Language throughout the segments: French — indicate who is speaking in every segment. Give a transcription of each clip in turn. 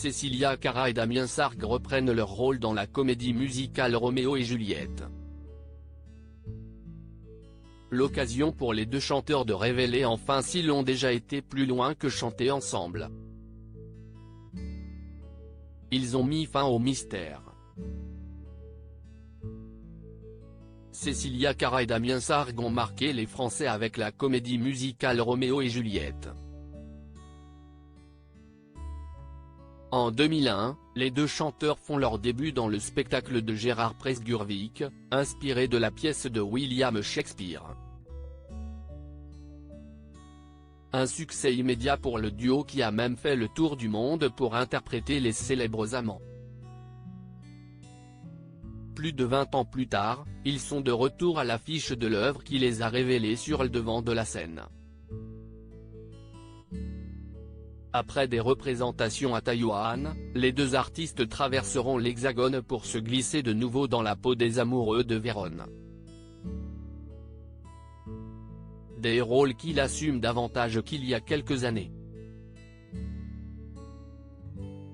Speaker 1: Cécilia Cara et Damien Sargue reprennent leur rôle dans la comédie musicale Roméo et Juliette. L'occasion pour les deux chanteurs de révéler enfin s'ils ont déjà été plus loin que chanter ensemble. Ils ont mis fin au mystère. Cécilia Cara et Damien Sargue ont marqué les Français avec la comédie musicale Roméo et Juliette. En 2001, les deux chanteurs font leur début dans le spectacle de Gérard Presgurvic, inspiré de la pièce de William Shakespeare. Un succès immédiat pour le duo qui a même fait le tour du monde pour interpréter les célèbres amants. Plus de 20 ans plus tard, ils sont de retour à l'affiche de l'œuvre qui les a révélés sur le devant de la scène. Après des représentations à Taïwan, les deux artistes traverseront l'Hexagone pour se glisser de nouveau dans la peau des amoureux de Vérone. Des rôles qu'il assume davantage qu'il y a quelques années.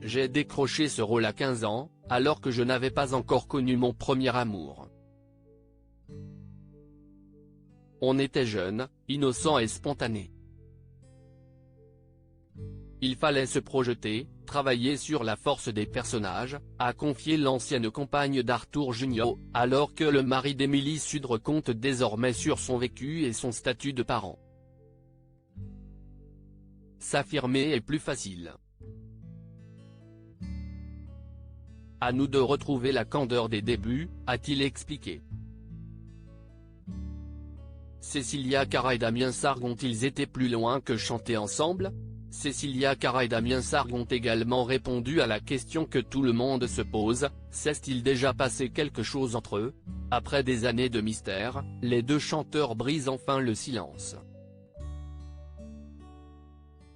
Speaker 1: J'ai décroché ce rôle à 15 ans, alors que je n'avais pas encore connu mon premier amour. On était jeunes, innocents et spontanés. Il fallait se projeter, travailler sur la force des personnages, a confié l'ancienne compagne d'Arthur Junior, alors que le mari d'Émilie Sudre compte désormais sur son vécu et son statut de parent. S'affirmer est plus facile. À nous de retrouver la candeur des débuts, a-t-il expliqué. Cécilia Cara et Damien Sargue ont-ils été plus loin que chanter ensemble? Cécilia Cara et Damien Sargue ont également répondu à la question que tout le monde se pose, s'est-il déjà passé quelque chose entre eux? Après des années de mystère, les deux chanteurs brisent enfin le silence.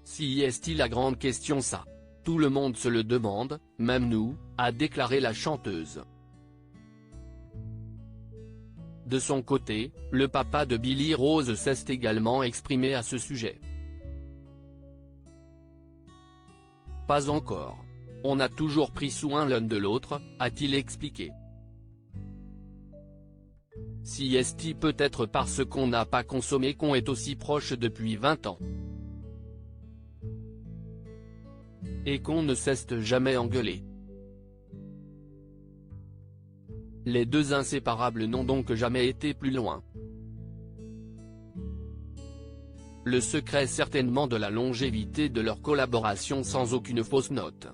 Speaker 1: Si est-il la grande question ça? Tout le monde se le demande, même nous, a déclaré la chanteuse. De son côté, le papa de Billy Rose s'est également exprimé à ce sujet. Pas encore. On a toujours pris soin l'un de l'autre, a-t-il expliqué. Si est-il peut-être parce qu'on n'a pas consommé qu'on est aussi proche depuis 20 ans. Et qu'on ne cesse jamais engueuler. Les deux inséparables n'ont donc jamais été plus loin. Le secret certainement de la longévité de leur collaboration sans aucune fausse note.